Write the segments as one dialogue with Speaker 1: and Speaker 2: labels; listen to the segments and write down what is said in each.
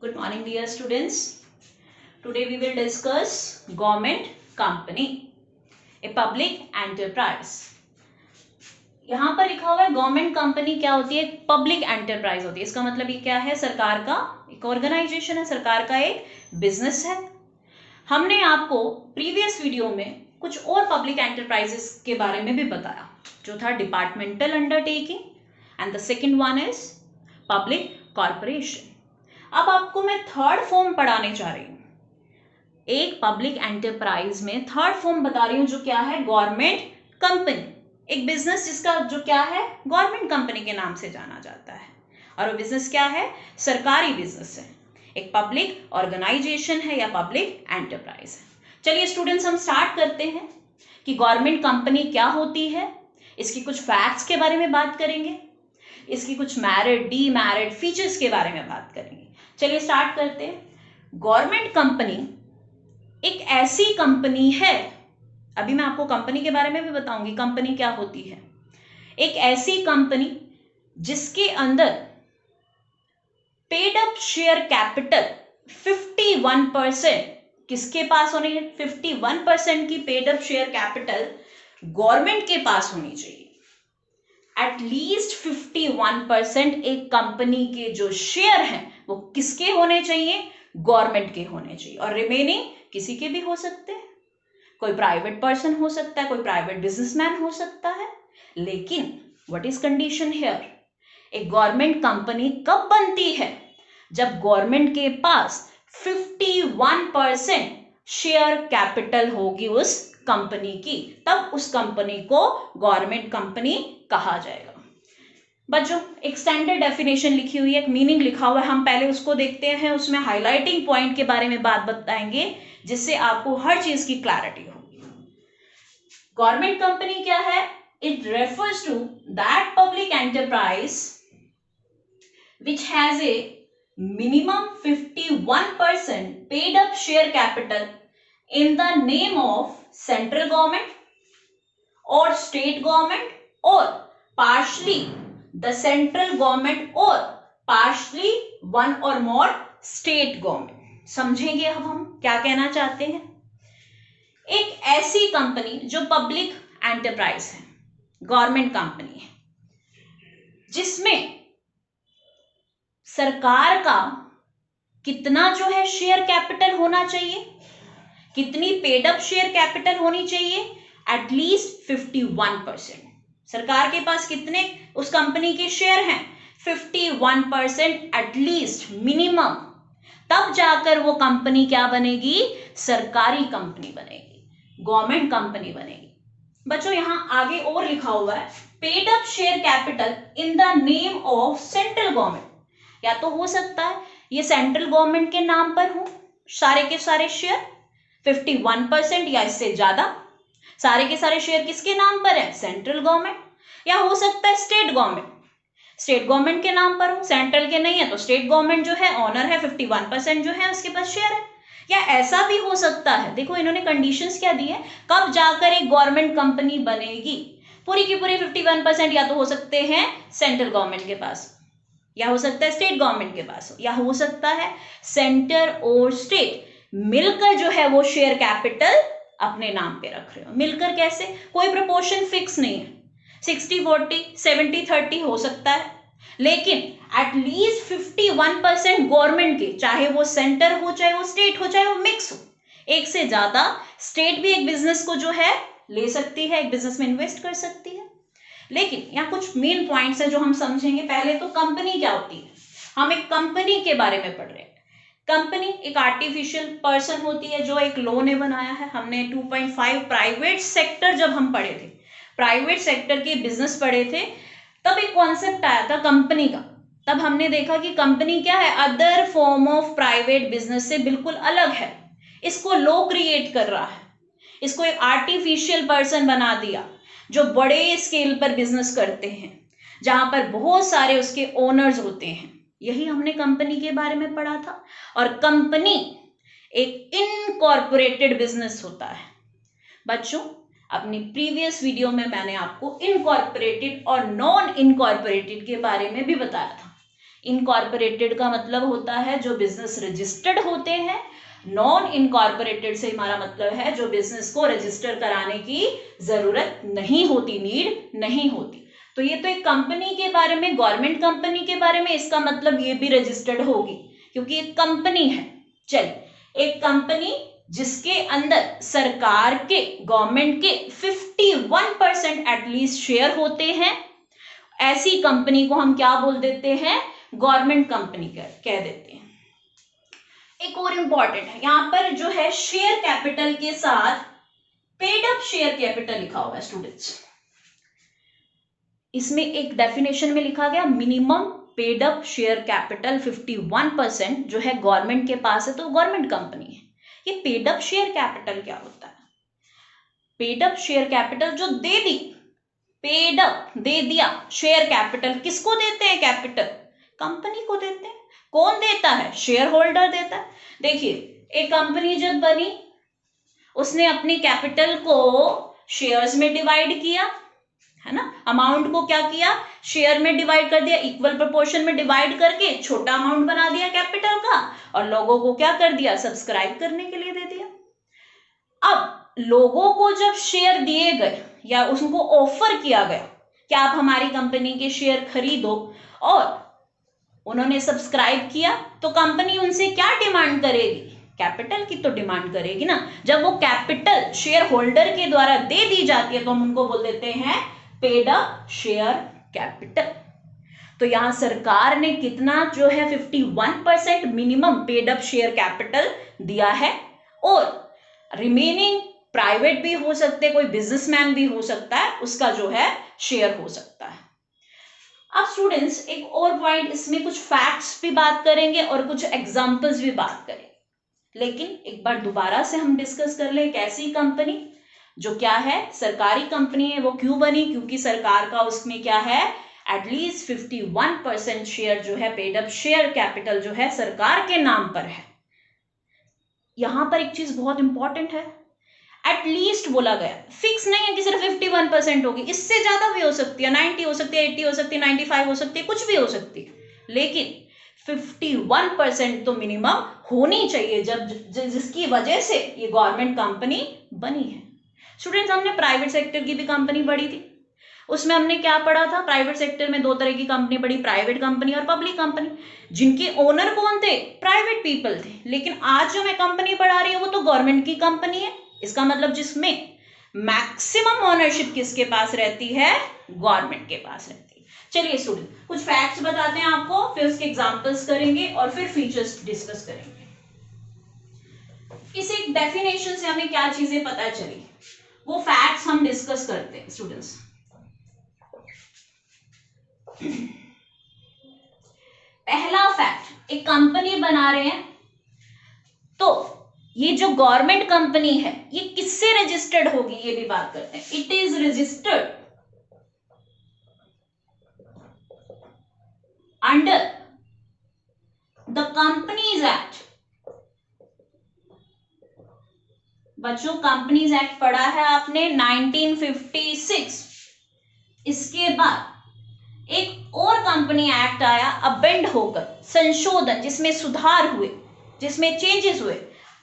Speaker 1: Good morning, dear students. Today we will discuss government company, a public enterprise. यहाँ पर लिखा हुआ है गवर्नमेंट कंपनी क्या होती है? पब्लिक एंटरप्राइज होती है. इसका मतलब ये क्या है? सरकार का एक ऑर्गेनाइजेशन है, सरकार का एक बिजनेस है. हमने आपको प्रीवियस वीडियो में कुछ और पब्लिक एंटरप्राइजेस के बारे में भी बताया, जो था departmental undertaking and the second one is public corporation. अब आपको मैं थर्ड फॉर्म पढ़ाने जा रही हूं. एक पब्लिक एंटरप्राइज में थर्ड फॉर्म बता रही हूं, जो क्या है? Government company. एक बिजनेस जिसका जो क्या है? गवर्नमेंट कंपनी के नाम से जाना जाता है. और वो बिजनेस क्या है? सरकारी बिजनेस है, एक पब्लिक ऑर्गेनाइजेशन है या पब्लिक एंटरप्राइज है. चलिए स्टूडेंट्स, हम स्टार्ट करते हैं कि गवर्नमेंट कंपनी क्या होती है. इसकी कुछ फैक्ट्स के बारे में बात करेंगे, इसकी कुछ मैरिट डीमैरिट फीचर्स के बारे में बात करेंगे. चलिए स्टार्ट करते हैं. गवर्नमेंट कंपनी एक ऐसी कंपनी है, अभी मैं आपको कंपनी के बारे में भी बताऊंगी कंपनी क्या होती है. एक ऐसी कंपनी जिसके अंदर पेड अप शेयर कैपिटल 51% किसके पास होनी है? 51% की paid up share capital government के पास होनी चाहिए. एटलीस्ट 51% एक कंपनी के जो शेयर हैं वो किसके होने चाहिए? गवर्नमेंट के होने चाहिए. और रिमेनिंग किसी के भी हो सकते हैं, कोई प्राइवेट पर्सन हो सकता है, कोई प्राइवेट बिजनेसमैन हो सकता है. लेकिन व्हाट इज कंडीशन हियर? एक गवर्नमेंट कंपनी कब बनती है? जब गवर्नमेंट के पास 51% शेयर कैपिटल होगी उस कंपनी की, तब उस कंपनी को गवर्नमेंट कंपनी कहा जाएगा. बच्चों, एक स्टैंडर्ड डेफिनेशन लिखी हुई है, एक मीनिंग लिखा हुआ है, हम पहले उसको देखते हैं. उसमें हाईलाइटिंग पॉइंट के बारे में बात बताएंगे, जिससे आपको हर चीज की क्लैरिटी होगी. गवर्नमेंट कंपनी क्या है? It refers to that public enterprise which has a minimum 51% paid up share capital in the name of central government or state government or partially the central government or partially one or more state government. समझेंगे अब हम क्या कहना चाहते हैं. एक ऐसी company जो पब्लिक एंटरप्राइज है, गवर्नमेंट कंपनी है, जिसमें सरकार का कितना जो है शेयर कैपिटल होना चाहिए, कितनी पेड अप शेयर कैपिटल होनी चाहिए? एटलीस्ट 51%. सरकार के पास कितने उस कंपनी के शेयर हैं? 51% एटलीस्ट, मिनिमम. तब जाकर वो कंपनी क्या बनेगी? सरकारी कंपनी बनेगी, गवर्नमेंट कंपनी बनेगी. बच्चों, यहां आगे और लिखा हुआ है paid up share capital in the name of central government. या तो हो सकता है ये सेंट्रल गवर्नमेंट के नाम पर हो सारे के सारे शेयर 51% या इससे ज्यादा. सारे के सारे शेयर किसके नाम पर है? Central government. या हो सकता है स्टेट गवर्नमेंट के नाम पर हो, सेंट्रल के नहीं है तो स्टेट गवर्नमेंट जो है ऑनर है, 51% जो है उसके पास शेयर है. या ऐसा भी हो सकता है, देखो इन्होंने कंडीशंस क्या दी है, कब जाकर एक गवर्नमेंट कंपनी बनेगी. पूरी की पूरी 51% या तो हो सकते हैं सेंट्रल गवर्नमेंट के पास, या हो सकता है स्टेट गवर्नमेंट के पास, या हो सकता है सेंटर और स्टेट मिलकर जो है वो शेयर कैपिटल अपने नाम पे रख रहे हो. मिलकर कैसे? कोई प्रोपोर्शन फिक्स नहीं है, 60-40, 70-30 हो सकता है. लेकिन एटलीस्ट 51% गवर्नमेंट के, चाहे वो सेंटर हो, चाहे वो स्टेट हो, चाहे वो मिक्स हो. एक से ज्यादा स्टेट भी एक बिजनेस को जो है ले सकती है, एक बिजनेस में इन्वेस्ट कर सकती है. लेकिन यहाँ कुछ मेन पॉइंट्स हैं जो हम समझेंगे. पहले तो कंपनी क्या होती है, हम एक कंपनी के बारे में पढ़ रहे हैं. कंपनी एक आर्टिफिशियल पर्सन होती है जो एक लॉ ने बनाया है. हमने 2.5 प्राइवेट सेक्टर जब हम पढ़े थे, प्राइवेट सेक्टर के बिजनेस पढ़े थे, तब एक कॉन्सेप्ट आया था कंपनी का. तब हमने देखा कि कंपनी क्या है? Other form of private business से बिल्कुल अलग है. इसको लॉ क्रिएट कर रहा है, इसको एक आर्टिफिशियल पर्सन बना दिया जो बड़े स्केल पर बिजनेस करते हैं, जहां पर बहुत सारे उसके ओनर्स होते हैं. यही हमने कंपनी के बारे में पढ़ा था. और कंपनी एक इनकॉर्पोरेटेड बिजनेस होता है. बच्चों, अपनी प्रीवियस वीडियो में मैंने आपको इनकॉर्पोरेटेड और नॉन इनकॉर्पोरेटेड के बारे में भी बताया था इनकॉर्पोरेटेड का मतलब होता है जो बिजनेस रजिस्टर्ड होते हैं, नॉन इनकॉर्पोरेटेड से हमारा मतलब है जो बिजनेस को रजिस्टर कराने की जरूरत नहीं होती, नीड नहीं होती। तो ये तो एक कंपनी के बारे में, गवर्नमेंट कंपनी के बारे में, इसका मतलब ये भी रजिस्टर्ड होगी क्योंकि एक कंपनी है। चलिए, एक कंपनी जिसके अंदर सरकार के, गवर्नमेंट के 51% एटलीस्ट शेयर होते हैं, ऐसी कंपनी को हम क्या बोल देते हैं? गवर्नमेंट कंपनी कह देते हैं। एक और इंपॉर्टेंट है, यहां पर जो है शेयर कैपिटल के साथ पेड अप शेयर कैपिटल लिखा हुआ है स्टूडेंट्स। इसमें एक डेफिनेशन में लिखा गया minimum paid up share capital 51% जो है गवर्नमेंट के पास है तो गवर्नमेंट कंपनी है। ये पेड अप शेयर कैपिटल क्या होता है? पेड अप शेयर कैपिटल जो दे दी, पेड अप दे दिया शेयर कैपिटल, किसको देते हैं? कैपिटल कंपनी को देते हैं। कौन देता है? शेयर होल्डर देता है। देखिए, एक कंपनी जब बनी उसने अपनी कैपिटल को शेयर्स में डिवाइड किया, है ना, अमाउंट को क्या किया? शेयर में डिवाइड कर दिया, इक्वल प्रोपोर्शन में डिवाइड करके छोटा अमाउंट बना दिया कैपिटल का, और लोगों को क्या कर दिया? सब्सक्राइब करने के लिए दे दिया। अब लोगों को जब शेयर दिए गए या उनको ऑफर किया गया कि आप हमारी कंपनी के शेयर खरीदो, और उन्होंने सब्सक्राइब किया, तो कंपनी उनसे क्या डिमांड करेगी? कैपिटल की तो डिमांड करेगी ना। जब वो कैपिटल शेयर होल्डर के द्वारा दे दी जाती है तो हम उनको बोल देते हैं पेड अप शेयर कैपिटल। तो यहां सरकार ने कितना जो है 51% minimum paid up share capital दिया है, और रिमेनिंग प्राइवेट भी हो सकते, कोई बिजनेसमैन भी हो सकता है, उसका जो है शेयर हो सकता है। अब स्टूडेंट्स एक और पॉइंट, इसमें कुछ फैक्ट्स भी बात करेंगे और कुछ एग्जांपल्स भी बात करेंगे, लेकिन एक बार दोबारा से हम डिस्कस कर लें, एक ऐसी कंपनी जो क्या है? सरकारी कंपनी है। वो क्यों बनी? क्योंकि सरकार का उसमें क्या है? एटलीस्ट 51% शेयर जो है, पेड अप शेयर कैपिटल जो है सरकार के नाम पर है। यहां पर एक चीज बहुत इंपॉर्टेंट है, एटलीस्ट बोला गया, फिक्स नहीं है कि सिर्फ 51% होगी, इससे ज्यादा भी हो सकती है, 90 हो सकती है, 80 हो सकती है, 95 हो सकती है, कुछ भी हो सकती है, लेकिन 51% तो मिनिमम होनी चाहिए, जब जिसकी वजह से ये गवर्नमेंट कंपनी बनी है। स्टूडेंट्स, हमने प्राइवेट सेक्टर की भी कंपनी पढ़ी थी, उसमें हमने क्या पढ़ा था? प्राइवेट सेक्टर में दो तरह की कंपनी पढ़ी, प्राइवेट कंपनी और पब्लिक कंपनी, जिनके ओनर कौन थे? प्राइवेट पीपल थे। लेकिन आज जो मैं कंपनी पढ़ा रही हूं वो तो गवर्नमेंट की कंपनी है। इसका मतलब जिसमें मैक्सिमम ओनरशिप किसके पास रहती है? गवर्नमेंट के पास रहती है। चलिए स्टूडेंट, कुछ फैक्ट्स बताते हैं आपको, फिर उसके एग्जांपल्स करेंगे और फिर फीचर्स डिस्कस करेंगे। इस एक डेफिनेशन से हमें क्या चीजें पता चली, वो फैक्ट्स हम डिस्कस करते हैं स्टूडेंट्स। पहला फैक्ट, एक कंपनी बना रहे हैं तो ये जो गवर्नमेंट कंपनी है ये किससे रजिस्टर्ड होगी, ये भी बात करते हैं। It is registered under the companies act. बच्चों, कंपनीज एक्ट पढ़ा है आपने 1956। इसके बाद एक और कंपनी एक्ट आया अमेंड होकर, संशोधन, जिसमें सुधार हुए, जिसमें चेंजेस हुए।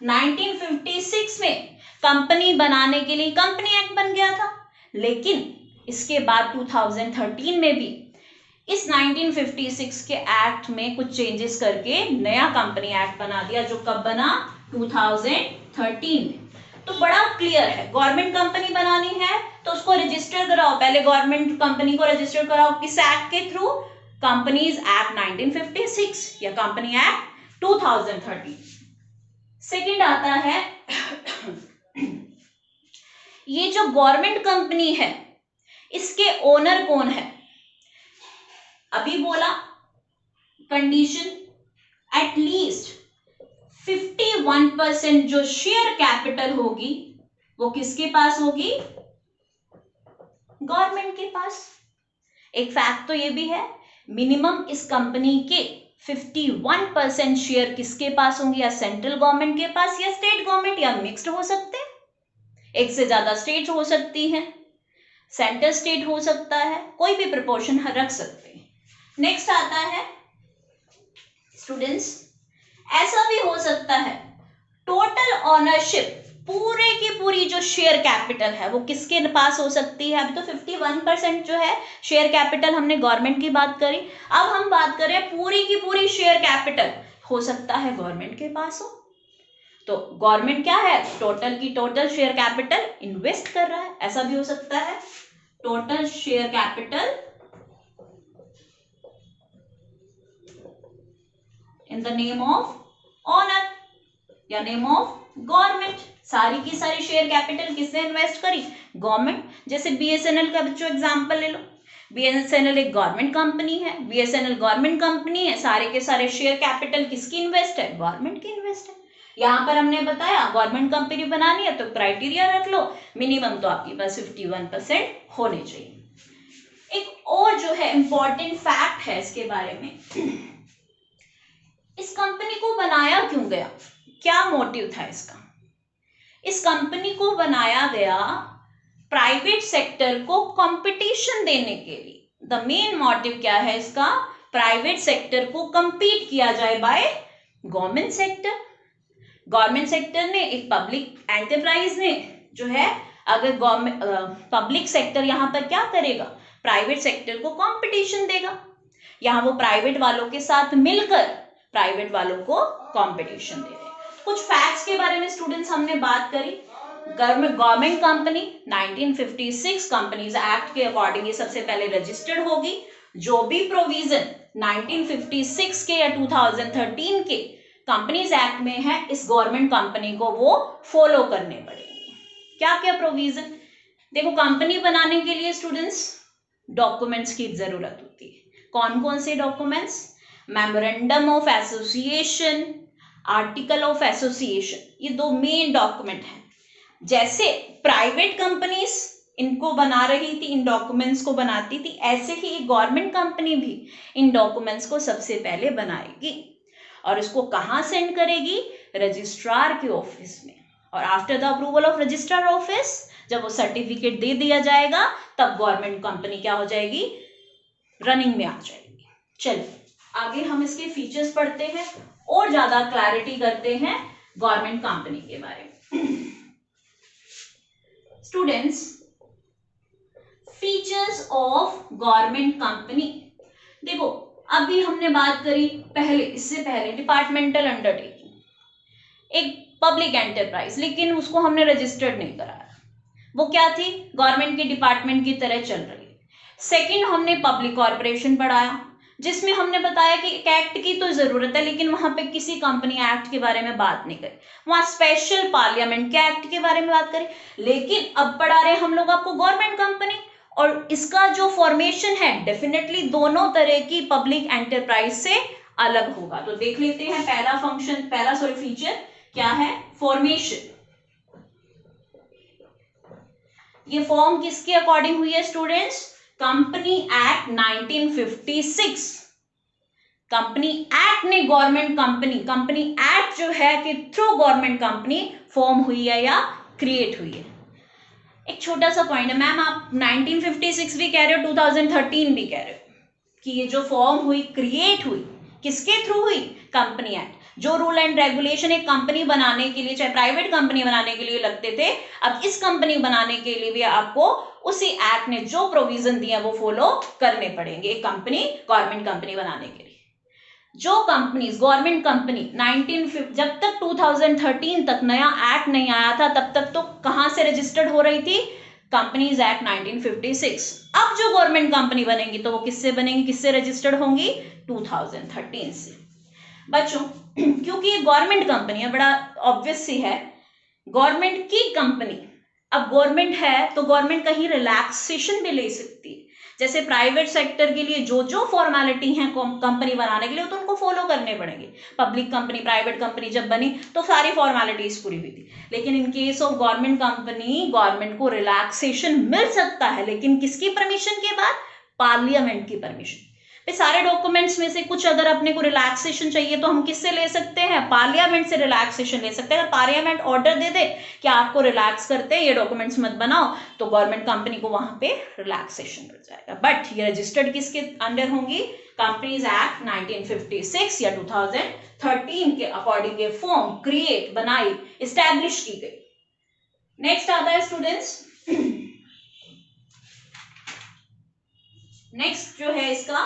Speaker 1: 1956 में कंपनी बनाने के लिए कंपनी एक्ट बन गया था, लेकिन इसके बाद 2013 में भी इस 1956 के एक्ट में कुछ चेंजेस करके नया कंपनी एक्ट बना दिया, जो कब बना? 2013 में। तो बड़ा क्लियर है, गवर्नमेंट कंपनी बनानी है तो उसको रजिस्टर कराओ, पहले गवर्नमेंट कंपनी को रजिस्टर कराओ, किस एक्ट के थ्रू? कंपनीज एक्ट 1956 या कंपनी एक्ट 2013। सेकंड आता है ये जो गवर्नमेंट कंपनी है इसके ओनर कौन है? अभी बोला कंडीशन, एटलीस्ट 51% जो शेयर कैपिटल होगी वो किसके पास होगी? गवर्नमेंट के पास। एक फैक्ट तो ये भी है, मिनिमम इस कंपनी के 51% शेयर किसके पास होंगे? या सेंट्रल गवर्नमेंट के पास या स्टेट गवर्नमेंट, या मिक्स्ड हो सकते हैं, एक से ज्यादा स्टेट हो सकती हैं, सेंटर स्टेट हो सकता है, कोई भी प्रोपोर्शन रख सकते हैं। नेक्स्ट आता है स्टूडेंट्स, ऐसा भी हो सकता है टोटल ऑनरशिप, पूरे की पूरी जो शेयर कैपिटल है वो किसके पास हो सकती है। अभी तो 51% जो है शेयर कैपिटल हमने गवर्नमेंट की बात करी, अब हम बात करें पूरी की पूरी शेयर कैपिटल हो सकता है गवर्नमेंट के पास हो। तो गवर्नमेंट क्या है, टोटल की टोटल शेयर कैपिटल इन्वेस्ट कर रहा है, ऐसा भी हो सकता है। Total share capital in the name of owner या नेम ऑफ गवर्नमेंट। सारी की सारी शेयर कैपिटल किसने इन्वेस्ट करी, गवर्नमेंट। जैसे बीएसएनएल का बच्चों एग्जांपल ले लो, बीएसएनएल एक गवर्नमेंट कंपनी है, बीएसएनएल गवर्नमेंट कंपनी है, सारे के सारे शेयर कैपिटल किसकी इन्वेस्ट है, गवर्नमेंट की इन्वेस्ट है। यहाँ पर हमने बताया गवर्नमेंट कंपनी बनानी है तो क्राइटेरिया रख लो, मिनिमम तो आपके पास 51% होने चाहिए। एक और जो है इंपॉर्टेंट फैक्ट है इसके बारे में, इस कंपनी को बनाया क्यों गया, क्या मोटिव था इसका। इस कंपनी को बनाया गया प्राइवेट सेक्टर को कंपटीशन देने के लिए। द मेन मोटिव क्या है इसका, प्राइवेट सेक्टर को कंपीट किया जाए by government sector. Government sector ने, एक पब्लिक एंटरप्राइज ने जो है, अगर गवर्नमेंट पब्लिक सेक्टर यहाँ पर क्या करेगा, प्राइवेट सेक्टर को कंपटीशन देगा, यहाँ वो प्राइवेट वालों के साथ मिलकर प्राइवेट वालों को कंपटीशन दे रहे हैं। कुछ फैक्ट्स के बारे में स्टूडेंट्स हमने बात करी। गवर्नमेंट कंपनी 1956 कंपनीज एक्ट के अकॉर्डिंग ये सबसे पहले रजिस्टर्ड होगी। जो भी प्रोविजन 1956 के या 2013 के कंपनीज एक्ट में है, इस गवर्नमेंट कंपनी को वो फॉलो करने पड़ेंगे। क्या क्या प्रोविजन, देखो कंपनी बनाने के लिए स्टूडेंट्स डॉक्यूमेंट्स की जरूरत होती है। कौन कौन से documents, memorandum of association, article of association, ये दो मेन डॉक्यूमेंट हैं। जैसे प्राइवेट कंपनीज इनको बना रही थी, इन डॉक्यूमेंट्स को बनाती थी, ऐसे ही एक गवर्नमेंट कंपनी भी इन डॉक्यूमेंट्स को सबसे पहले बनाएगी और इसको कहाँ सेंड करेगी, रजिस्ट्रार के ऑफिस में। और after the approval of registrar office, जब वो सर्टिफिकेट दे दिया जाएगा तब गवर्नमेंट कंपनी क्या हो जाएगी, रनिंग में आ जाएगी। चलिए आगे हम इसके फीचर्स पढ़ते हैं और ज्यादा क्लैरिटी करते हैं गवर्नमेंट कंपनी के बारे में। Students, features of government company, देखो अभी हमने बात करी पहले, इससे पहले डिपार्टमेंटल अंडरटेकिंग, एक पब्लिक एंटरप्राइज, लेकिन उसको हमने रजिस्टर्ड नहीं कराया, वो क्या थी, गवर्नमेंट के डिपार्टमेंट की तरह चल रही है। सेकंड हमने पब्लिक कॉर्पोरेशन पढ़ाया, जिसमें हमने बताया कि एक एक्ट की तो जरूरत है, लेकिन वहां पे किसी कंपनी एक्ट के बारे में बात नहीं करी, वहां स्पेशल पार्लियामेंट के एक्ट के बारे में बात करी। लेकिन अब पढ़ा रहे हम लोग आपको गवर्नमेंट कंपनी, और इसका जो फॉर्मेशन है डेफिनेटली दोनों तरह की पब्लिक एंटरप्राइज से अलग होगा। तो देख लेते हैं पहला फीचर क्या है, फॉर्मेशन। ये फॉर्म किसके अकॉर्डिंग हुई है students, company act 1956। Company act ने गवर्नमेंट कंपनी एक्ट जो है कि थ्रू गवर्नमेंट कंपनी फॉर्म हुई है या क्रिएट हुई है। एक छोटा सा पॉइंट है मैम, आप 1956 भी कह रहे हो, 2013 भी कह रहे हो कि ये जो फॉर्म हुई, क्रिएट हुई, किसके थ्रू हुई, कंपनी एक्ट। जो रूल एंड रेगुलेशन एक कंपनी बनाने के लिए, चाहे प्राइवेट कंपनी बनाने के लिए लगते थे, अब इस कंपनी बनाने के लिए भी आपको उसी एक्ट ने जो प्रोविजन दिया वो फॉलो करने पड़ेंगे, एक कंपनी गवर्नमेंट कंपनी बनाने के लिए। जो कंपनीज गवर्नमेंट कंपनी जब तक 2013 तक नया एक्ट नहीं आया था, तब तक तो कहां से रजिस्टर्ड हो रही थी, कंपनीज एक्ट 1956। अब जो गवर्नमेंट कंपनी बनेंगी तो वो किससे बनेंगी, किससे रजिस्टर्ड होंगी, 2013 से। बच्चों क्योंकि ये गवर्नमेंट कंपनी है, बड़ा ऑब्वियस सी है, गवर्नमेंट की कंपनी, अब गवर्नमेंट है तो गवर्नमेंट कहीं रिलैक्सेशन भी ले सकती है। जैसे प्राइवेट सेक्टर के लिए जो जो फॉर्मेलिटी है कंपनी बनाने के लिए तो उनको फॉलो करने पड़ेंगे। पब्लिक कंपनी, प्राइवेट कंपनी जब बनी तो सारी फॉर्मेलिटीज पूरी हुई थी, लेकिन in case of government company government को रिलैक्सेशन मिल सकता है, लेकिन किसकी परमिशन के बाद, पार्लियामेंट की परमिशन। सारे डॉक्यूमेंट्स में से कुछ अगर अपने को रिलैक्सेशन चाहिए तो हम किससे ले सकते हैं, पार्लियामेंट से रिलैक्सेशन ले सकते हैं। अगर पार्लियामेंट ऑर्डर दे दे कि आपको रिलैक्स करते हैं, ये डॉक्यूमेंट्स मत बनाओ, तो गवर्नमेंट कंपनी को वहां पे रिलैक्सेशन मिल जाएगा। बट ये रजिस्टर्ड किसके अंडर होंगी, कंपनीज एक्ट 1956 या 2013 के अकॉर्डिंग ये फॉर्म क्रिएट, बनाई, इस्टेब्लिश की गई। नेक्स्ट आता है स्टूडेंट्स, नेक्स्ट जो है इसका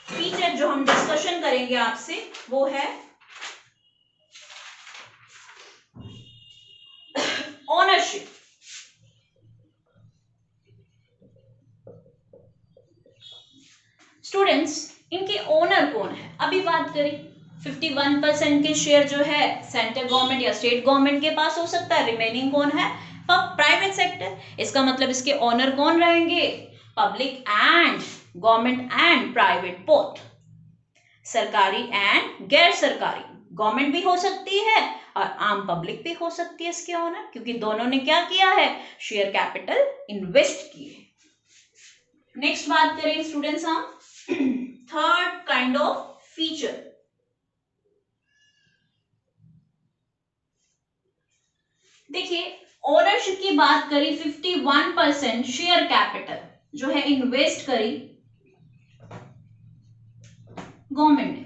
Speaker 1: फीचर जो हम डिस्कशन करेंगे आपसे वो है ओनरशिप। स्टूडेंट्स, इनके ओनर कौन है, अभी बात करें 51% के शेयर जो है सेंट्रल गवर्नमेंट या स्टेट गवर्नमेंट के पास हो सकता है, रिमेनिंग कौन है, प्राइवेट सेक्टर। इसका मतलब इसके ओनर कौन रहेंगे, public and government and private both, सरकारी एंड गैर सरकारी, गवर्नमेंट भी हो सकती है और आम पब्लिक भी हो सकती है इसके ओनर, क्योंकि दोनों ने क्या किया है, शेयर कैपिटल इन्वेस्ट की है। नेक्स्ट बात करें स्टूडेंट्स हम थर्ड काइंड ऑफ फीचर। देखिए, ओनरशिप की बात करी, 51% शेयर कैपिटल जो है इन्वेस्ट करी गवर्नमेंट ने।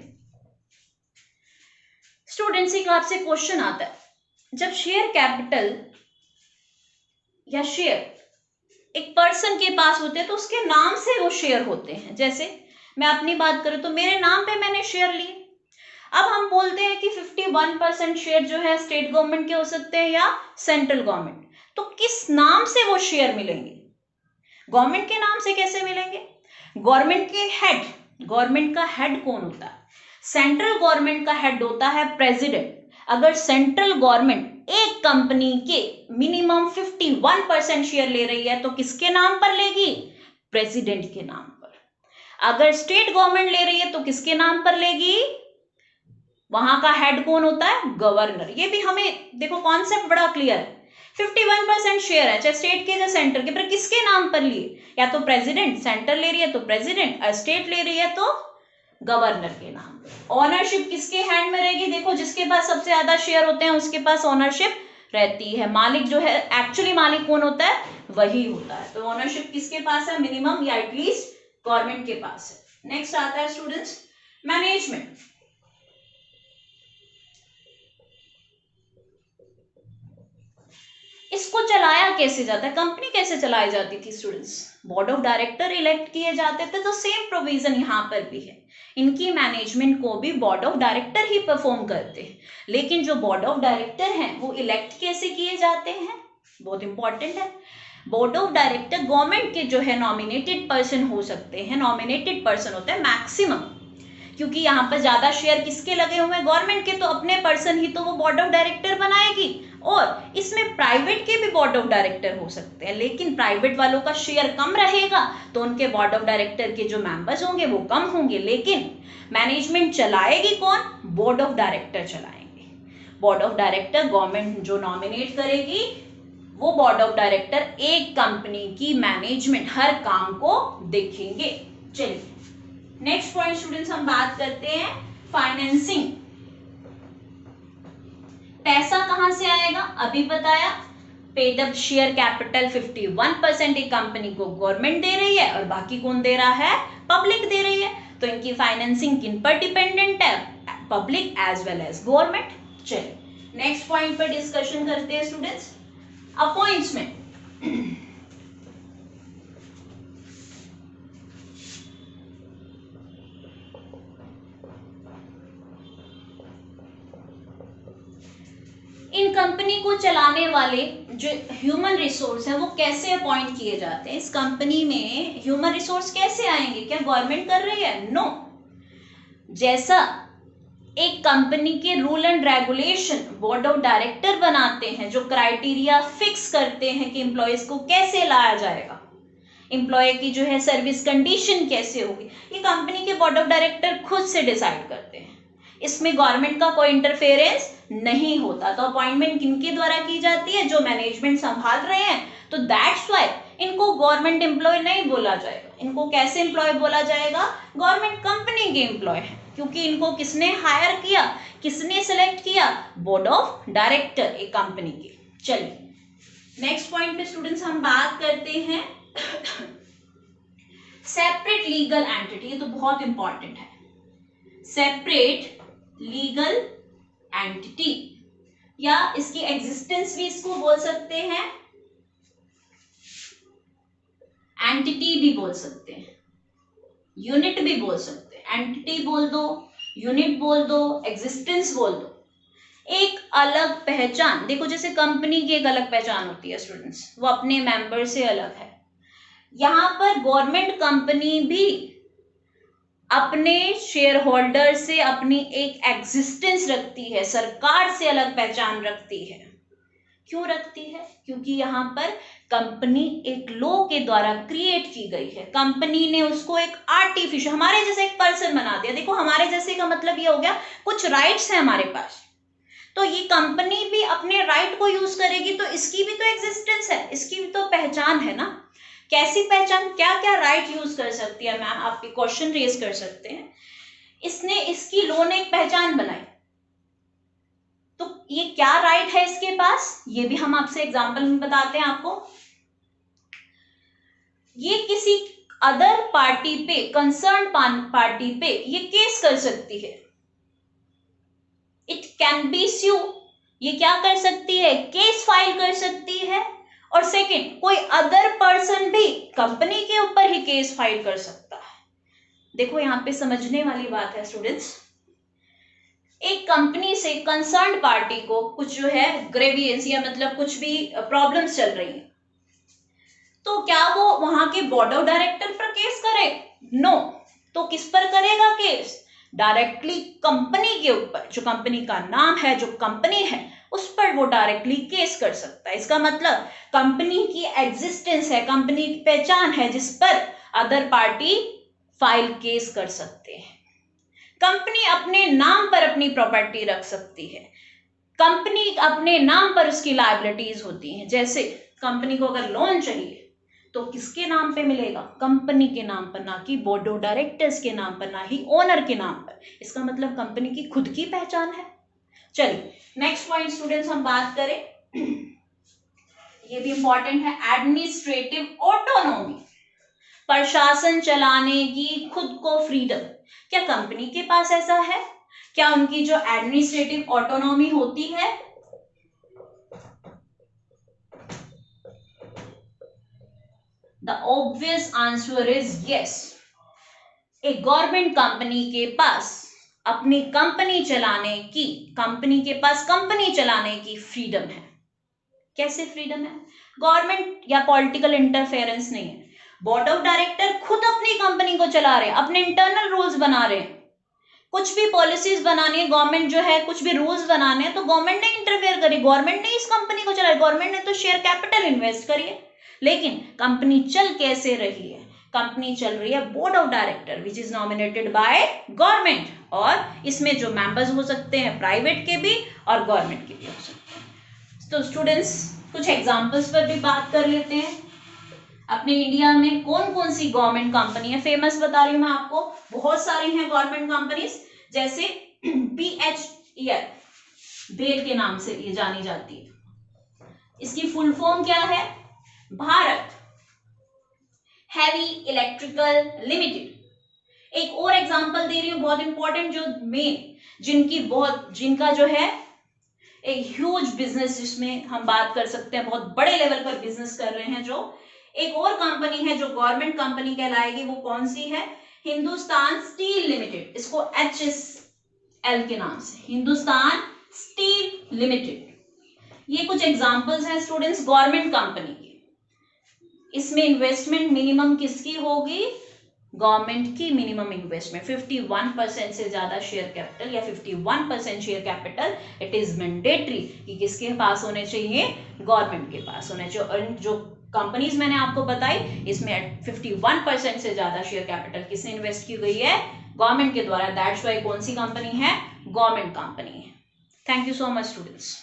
Speaker 1: स्टूडेंट्स, एक आपसे क्वेश्चन आता है, जब शेयर कैपिटल या शेयर एक पर्सन के पास होते हैं तो उसके नाम से वो शेयर होते हैं। जैसे मैं अपनी बात करूं तो मेरे नाम पे मैंने शेयर लिए। अब हम बोलते हैं कि 51% शेयर जो है स्टेट गवर्नमेंट के हो सकते हैं या सेंट्रल गवर्नमेंट, तो किस नाम से वो शेयर मिलेंगे, गवर्नमेंट के नाम से कैसे मिलेंगे, गवर्नमेंट के हेड, गवर्नमेंट का हेड कौन होता है, सेंट्रल गवर्नमेंट का हेड होता है प्रेसिडेंट। अगर सेंट्रल गवर्नमेंट एक कंपनी के मिनिमम 51% शेयर ले रही है तो किसके नाम पर लेगी, प्रेसिडेंट के नाम पर। अगर स्टेट गवर्नमेंट ले रही है तो किसके नाम पर लेगी, वहां का हेड कौन होता है, गवर्नर। ये भी हमें देखो कॉन्सेप्ट बड़ा क्लियर है। 51% शेयर है, चाहे स्टेट के या सेंटर के, पर किसके नाम पर लिए, या तो प्रेसिडेंट, सेंटर ले रही है तो प्रेसिडेंट, स्टेट ले रही है तो गवर्नर के नाम पर। ओनरशिप किसके हैंड में रहेगी, देखो जिसके पास सबसे ज्यादा शेयर होते हैं उसके पास ओनरशिप रहती है। मालिक जो है, एक्चुअली मालिक कौन होता है, वही होता है। तो ओनरशिप किसके पास है, मिनिमम या एटलीस्ट गवर्नमेंट के पास है। नेक्स्ट आता है स्टूडेंट्स मैनेजमेंट। इसको चलाया कैसे जाता है, कंपनी कैसे चलाई जाती थी students, board of director elect किए जाते थे। तो सेम प्रोविजन यहाँ पर भी है, इनकी मैनेजमेंट को भी board of director he perform करते हैं। लेकिन जो बोर्ड ऑफ डायरेक्टर हैं वो इलेक्ट कैसे किए जाते हैं, बहुत इंपॉर्टेंट है। बोर्ड ऑफ डायरेक्टर गवर्नमेंट के जो है नॉमिनेटेड पर्सन हो सकते हैं, नॉमिनेटेड पर्सन होते हैं मैक्सिमम, क्योंकि यहाँ पर ज्यादा शेयर किसके लगे हुए हैं, गवर्नमेंट के, तो अपने पर्सन ही तो वो बोर्ड ऑफ डायरेक्टर बनाएगी। और इसमें प्राइवेट के भी बोर्ड ऑफ डायरेक्टर हो सकते हैं, लेकिन प्राइवेट वालों का शेयर कम रहेगा तो उनके बोर्ड ऑफ डायरेक्टर के जो मेंबर्स होंगे वो कम होंगे। लेकिन मैनेजमेंट चलाएगी कौन, बोर्ड ऑफ डायरेक्टर चलाएंगे। बोर्ड ऑफ डायरेक्टर गवर्नमेंट जो नॉमिनेट करेगी, वो बोर्ड ऑफ डायरेक्टर एक कंपनी की मैनेजमेंट हर काम को देखेंगे। चलिए नेक्स्ट पॉइंट स्टूडेंट्स हम बात करते हैं फाइनेंसिंग। पैसा कहां से आएगा, अभी बताया, पेड अप शेयर कैपिटल 51% एक कंपनी को गवर्नमेंट दे रही है और बाकी कौन दे रहा है, पब्लिक दे रही है। तो इनकी फाइनेंसिंग किन पर डिपेंडेंट है, public as well as government. चलिए नेक्स्ट पॉइंट पर डिस्कशन करते हैं स्टूडेंट्स, अपॉइंटमेंट। इन कंपनी को चलाने वाले जो ह्यूमन रिसोर्स है वो कैसे अपॉइंट किए जाते हैं, इस कंपनी में ह्यूमन रिसोर्स कैसे आएंगे, क्या गवर्नमेंट कर रही है, नो। जैसा एक कंपनी के rule and regulation board of director बनाते हैं, जो क्राइटेरिया फिक्स करते हैं कि एम्प्लॉयज को कैसे लाया जाएगा, एम्प्लॉय की जो है सर्विस कंडीशन कैसे होगी, ये कंपनी के बोर्ड ऑफ डायरेक्टर खुद से डिसाइड करते हैं। इसमें गवर्नमेंट का कोई इंटरफेरेंस नहीं होता। तो अपॉइंटमेंट किनके द्वारा की जाती है, जो मैनेजमेंट संभाल रहे हैं। तो दैट्स व्हाई इनको गवर्नमेंट एम्प्लॉय नहीं बोला जाएगा, इनको कैसे एम्प्लॉय बोला जाएगा, गवर्नमेंट कंपनी के एम्प्लॉय है, क्योंकि इनको किसने हायर किया, किसने सेलेक्ट किया, बोर्ड ऑफ डायरेक्टर एक कंपनी के। चलिए नेक्स्ट पॉइंट पे स्टूडेंट्स हम बात करते हैं सेपरेट लीगल एंटिटी। ये तो बहुत इंपॉर्टेंट है, सेपरेट लीगल एंटिटी, या इसकी एग्जिस्टेंस भी इसको बोल सकते हैं, एंटिटी भी बोल सकते हैं, यूनिट भी बोल सकते हैं। एंटिटी बोल दो, यूनिट बोल दो, एग्जिस्टेंस बोल दो। एक अलग पहचान, देखो जैसे कंपनी की एक अलग पहचान होती है स्टूडेंट्स, वो अपने मेंबर से अलग है। यहां पर गवर्नमेंट कंपनी भी अपने शेयर होल्डर से अपनी एक एग्जिस्टेंस रखती है, सरकार से अलग पहचान रखती है। क्यों रखती है? क्योंकि यहाँ पर कंपनी एक लॉ के द्वारा क्रिएट की गई है। कंपनी ने उसको एक आर्टिफिशियल, हमारे जैसे एक पर्सन बना दिया। देखो हमारे जैसे का मतलब ये हो गया कुछ राइट्स है हमारे पास, तो ये कंपनी भी अपने राइट को यूज करेगी, तो इसकी भी तो एग्जिस्टेंस है, इसकी भी तो पहचान है ना। कैसी पहचान, क्या क्या राइट यूज कर सकती है मैम, आप क्वेश्चन रेज कर सकते हैं। इसने, इसकी लॉ ने एक पहचान बनाई, तो ये क्या राइट है इसके पास, ये भी हम आपसे एग्जांपल में बताते हैं आपको। ये किसी अदर पार्टी पे, कंसर्न पार्टी पे ये केस कर सकती है, इट कैन बी स्यू, ये क्या कर सकती है, केस फाइल कर सकती है। और सेकंड, कोई अदर पर्सन भी कंपनी के ऊपर ही केस फाइल कर सकता है। देखो यहां पे समझने वाली बात है स्टूडेंट्स, एक कंपनी से कंसर्न पार्टी को कुछ जो है ग्रेवियंस या मतलब कुछ भी प्रॉब्लम्स चल रही है, तो क्या वो वहां के बोर्ड ऑफ डायरेक्टर पर केस करे? नो। तो किस पर करेगा केस? डायरेक्टली कंपनी के ऊपर, जो कंपनी का नाम है, जो कंपनी है, उस पर वो डायरेक्टली केस कर सकता है। इसका मतलब कंपनी की एग्जिस्टेंस है, कंपनी की पहचान है, जिस पर अदर पार्टी फाइल केस कर सकते हैं। कंपनी अपने नाम पर अपनी प्रॉपर्टी रख सकती है, कंपनी अपने नाम पर उसकी लायबिलिटीज होती हैं। जैसे कंपनी को अगर लोन चाहिए तो किसके नाम पे मिलेगा? कंपनी के नाम पर, ना कि बोर्ड ऑफ डायरेक्टर्स के नाम पर, ना ही ओनर के नाम पर। इसका मतलब कंपनी की खुद की पहचान है। चलिए नेक्स्ट पॉइंट स्टूडेंट्स हम बात करें, ये भी इंपॉर्टेंट है, एडमिनिस्ट्रेटिव ऑटोनॉमी, प्रशासन चलाने की खुद को फ्रीडम। क्या कंपनी के पास ऐसा है? क्या उनकी जो एडमिनिस्ट्रेटिव ऑटोनॉमी होती है, the obvious answer is yes. एक गवर्नमेंट कंपनी के पास अपनी कंपनी चलाने की, कंपनी के पास कंपनी चलाने की फ्रीडम है। कैसे फ्रीडम है? गवर्नमेंट या पॉलिटिकल इंटरफेरेंस नहीं है। बोर्ड ऑफ डायरेक्टर खुद अपनी कंपनी को चला रहे हैं, अपने इंटरनल रूल्स बना रहे हैं। कुछ भी पॉलिसीज बनानी है गवर्नमेंट जो है, कुछ भी रूल्स बनाने हैं, तो गवर्नमेंट ने इंटरफेयर करी, गवर्नमेंट ने इस कंपनी को चलाया, गवर्नमेंट ने तो शेयर कैपिटल इन्वेस्ट करी है। लेकिन कंपनी चल कैसे रही है? कंपनी चल रही है board of director which is nominated by government, और इसमें जो मेंबर्स हो सकते हैं प्राइवेट के भी और गवर्नमेंट के भी हो सकते हैं। तो स्टूडेंट्स कुछ एग्जांपल्स पर भी बात कर लेते हैं। अपने इंडिया में कौन कौन सी गवर्नमेंट कंपनी है, फेमस बता रही हूं मैं आपको, बहुत सारी हैं गवर्नमेंट कंपनीज। जैसे BHEL, बेल के नाम से ये जानी जाती है। इसकी फुल फॉर्म क्या है? Bharat heavy electrical limited. एक और एग्जांपल दे रही हूं बहुत इंपॉर्टेंट, जो मेन जिनका जो है एक ह्यूज बिजनेस, जिसमें हम बात कर सकते हैं बहुत बड़े लेवल पर बिजनेस कर रहे हैं, जो एक और कंपनी है जो गवर्नमेंट कंपनी कहलाएगी, वो कौन सी है? Hindustan steel limited. इसको HSL के नाम से, हिंदुस्तान स्टील लिमिटेड। ये कुछ एग्जांपल्स हैं स्टूडेंट्स गवर्नमेंट कंपनी की। इसमें इन्वेस्टमेंट मिनिमम किसकी होगी? गवर्नमेंट की मिनिमम इन्वेस्टमेंट 51% से ज्यादा शेयर कैपिटल या 51% share capital it is mandatory कि किसके पास होने चाहिए? गवर्नमेंट के पास होने चाहिए। जो कंपनीज मैंने आपको बताई, इसमें 51% से ज्यादा शेयर कैपिटल किसने इन्वेस्ट की गई है? गवर्नमेंट के द्वारा। दैट्स व्हाई कौन सी कंपनी है? गवर्नमेंट कंपनी है। Thank you so much students.